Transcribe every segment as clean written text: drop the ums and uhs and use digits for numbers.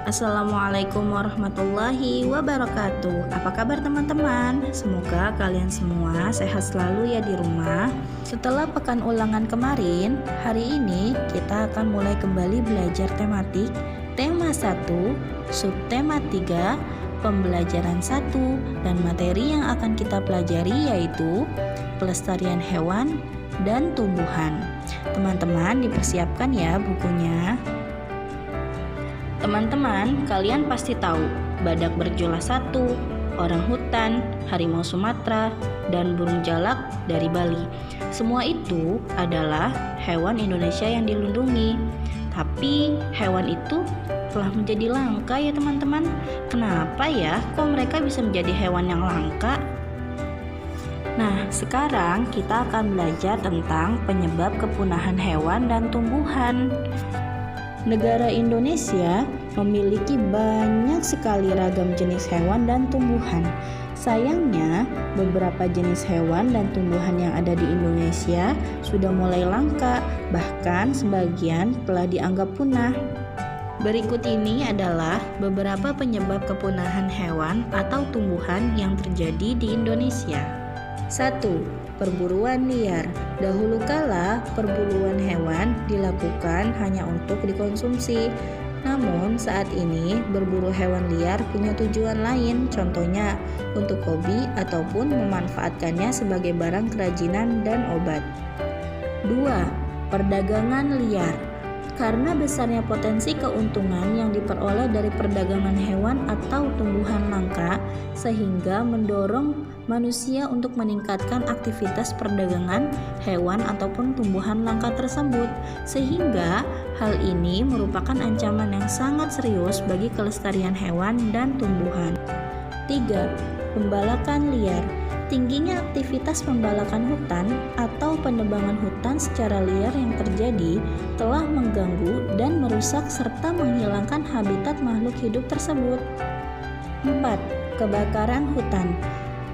Assalamualaikum warahmatullahi wabarakatuh. Apa kabar teman-teman? Semoga kalian semua sehat selalu ya di rumah. Setelah pekan ulangan kemarin, hari ini kita akan mulai kembali belajar tematik tema 1, subtema 3, pembelajaran 1, dan materi yang akan kita pelajari yaitu pelestarian hewan dan tumbuhan. Teman-teman dipersiapkan ya bukunya. Teman-teman, kalian pasti tahu badak berjula 1, orang hutan, harimau Sumatera, dan burung jalak dari Bali. Semua itu adalah hewan Indonesia yang dilindungi. Tapi hewan itu telah menjadi langka ya teman-teman. Kenapa ya kok mereka bisa menjadi hewan yang langka? Nah, sekarang kita akan belajar tentang penyebab kepunahan hewan dan tumbuhan. Negara Indonesia memiliki banyak sekali ragam jenis hewan dan tumbuhan. Sayangnya, beberapa jenis hewan dan tumbuhan yang ada di Indonesia sudah mulai langka, bahkan sebagian telah dianggap punah. Berikut ini adalah beberapa penyebab kepunahan hewan atau tumbuhan yang terjadi di Indonesia. 1. Perburuan liar. Dahulu kala, perburuan hewan dilakukan hanya untuk dikonsumsi. Namun, saat ini berburu hewan liar punya tujuan lain, contohnya untuk hobi ataupun memanfaatkannya sebagai barang kerajinan dan obat. 2. Perdagangan liar. Karena besarnya potensi keuntungan yang diperoleh dari perdagangan hewan atau tumbuhan langka, sehingga mendorong manusia untuk meningkatkan aktivitas perdagangan hewan ataupun tumbuhan langka tersebut, sehingga hal ini merupakan ancaman yang sangat serius bagi kelestarian hewan dan tumbuhan. 3. Pembalakan liar. Tingginya aktivitas pembalakan hutan atau penebangan hutan secara liar yang terjadi telah mengganggu dan merusak serta menghilangkan habitat makhluk hidup tersebut. 4. Kebakaran hutan.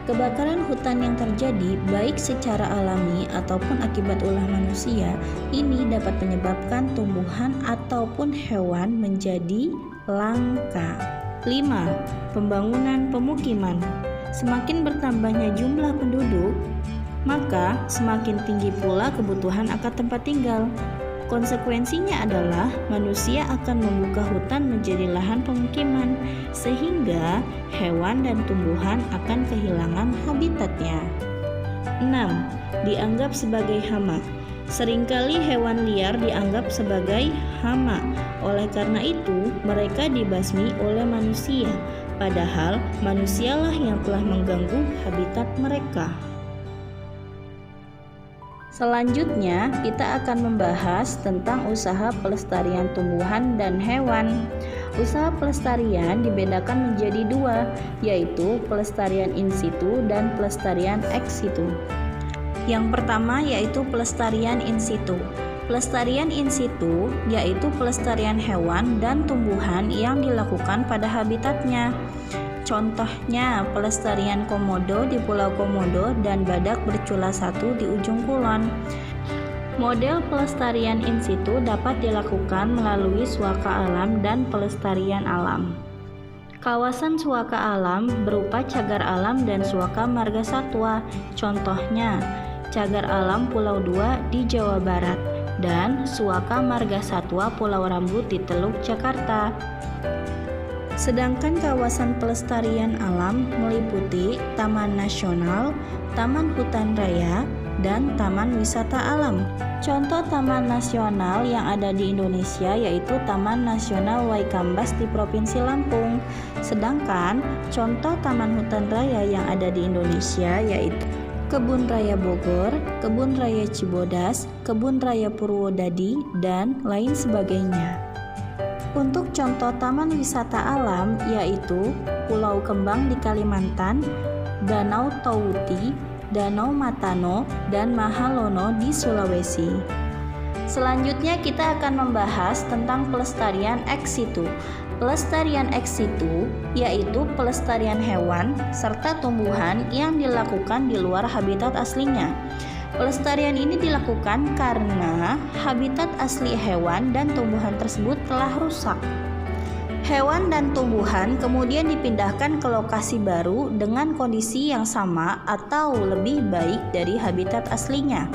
Kebakaran hutan yang terjadi baik secara alami ataupun akibat ulah manusia ini dapat menyebabkan tumbuhan ataupun hewan menjadi langka. 5. Pembangunan pemukiman. Semakin bertambahnya jumlah penduduk, maka semakin tinggi pula kebutuhan akan tempat tinggal. Konsekuensinya adalah manusia akan membuka hutan menjadi lahan pemukiman, sehingga hewan dan tumbuhan akan kehilangan habitatnya. 6. Dianggap sebagai hama. Seringkali hewan liar dianggap sebagai hama. Oleh karena itu, mereka dibasmi oleh manusia, padahal manusialah yang telah mengganggu habitat mereka. Selanjutnya, kita akan membahas tentang usaha pelestarian tumbuhan dan hewan. Usaha pelestarian dibedakan menjadi dua, yaitu pelestarian in situ dan pelestarian ex situ. Yang pertama yaitu pelestarian in situ. Pelestarian in situ yaitu pelestarian hewan dan tumbuhan yang dilakukan pada habitatnya. Contohnya pelestarian komodo di Pulau Komodo dan badak bercula 1 di ujung kulon. Model pelestarian in situ dapat dilakukan melalui suaka alam dan pelestarian alam. Kawasan suaka alam berupa cagar alam dan suaka marga satwa. Contohnya cagar alam Pulau 2 di Jawa Barat dan suaka marga satwa Pulau Rambut di Teluk Jakarta. Sedangkan kawasan pelestarian alam meliputi Taman Nasional, Taman Hutan Raya, dan Taman Wisata Alam. Contoh taman nasional yang ada di Indonesia yaitu Taman Nasional Waikambas di Provinsi Lampung. Sedangkan contoh taman hutan raya yang ada di Indonesia yaitu Kebun Raya Bogor, Kebun Raya Cibodas, Kebun Raya Purwodadi, dan lain sebagainya. Untuk contoh taman wisata alam yaitu Pulau Kembang di Kalimantan, Danau Tauti, Danau Matano, dan Mahalono di Sulawesi. Selanjutnya kita akan membahas tentang pelestarian ex situ. Pelestarian ex situ yaitu pelestarian hewan serta tumbuhan yang dilakukan di luar habitat aslinya. Pelestarian ini dilakukan karena habitat asli hewan dan tumbuhan tersebut telah rusak. Hewan dan tumbuhan kemudian dipindahkan ke lokasi baru dengan kondisi yang sama atau lebih baik dari habitat aslinya.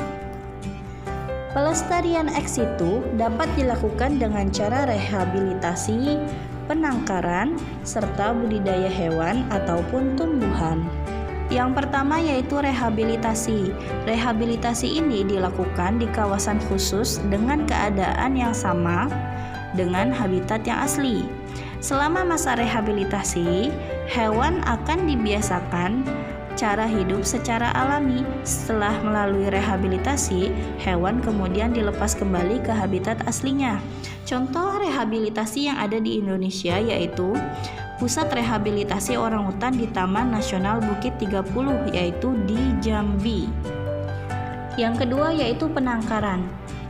Pelestarian ex situ dapat dilakukan dengan cara rehabilitasi, penangkaran, serta budidaya hewan ataupun tumbuhan. Yang pertama yaitu rehabilitasi. Rehabilitasi ini dilakukan di kawasan khusus dengan keadaan yang sama dengan habitat yang asli. Selama masa rehabilitasi, hewan akan dibiasakan cara hidup secara alami. Setelah melalui rehabilitasi, hewan kemudian dilepas kembali ke habitat aslinya. Contoh rehabilitasi yang ada di Indonesia yaitu Pusat Rehabilitasi Orangutan di Taman Nasional Bukit 30 yaitu di Jambi. Yang kedua yaitu penangkaran.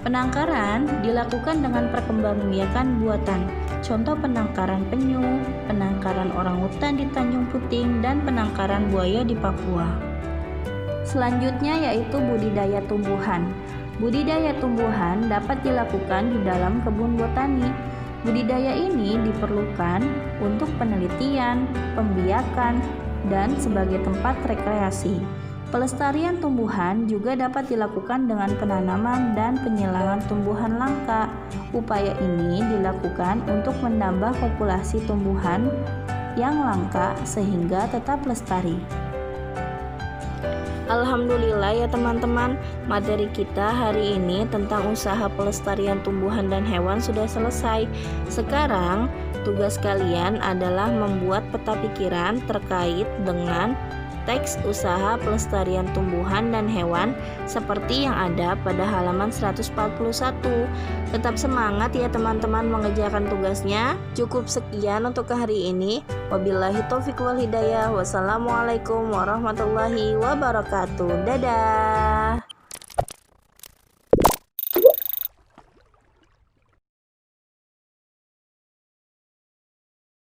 Penangkaran dilakukan dengan perkembangbiakan buatan. Contoh penangkaran penyu, penangkaran orangutan di Tanjung Puting, dan penangkaran buaya di Papua. Selanjutnya yaitu budidaya tumbuhan. Budidaya tumbuhan dapat dilakukan di dalam kebun botani. Budidaya ini diperlukan untuk penelitian, pembiakan, dan sebagai tempat rekreasi. Pelestarian tumbuhan juga dapat dilakukan dengan penanaman dan penyilangan tumbuhan langka. Upaya ini dilakukan untuk menambah populasi tumbuhan yang langka sehingga tetap lestari. Alhamdulillah ya teman-teman, materi kita hari ini tentang usaha pelestarian tumbuhan dan hewan sudah selesai. Sekarang tugas kalian adalah membuat peta pikiran terkait dengan teks usaha pelestarian tumbuhan dan hewan seperti yang ada pada halaman 141. Tetap semangat ya teman-teman mengerjakan tugasnya. Cukup sekian untuk hari ini. Wabillahi taufiq wal hidayah. Wassalamualaikum warahmatullahi wabarakatuh. Dadah.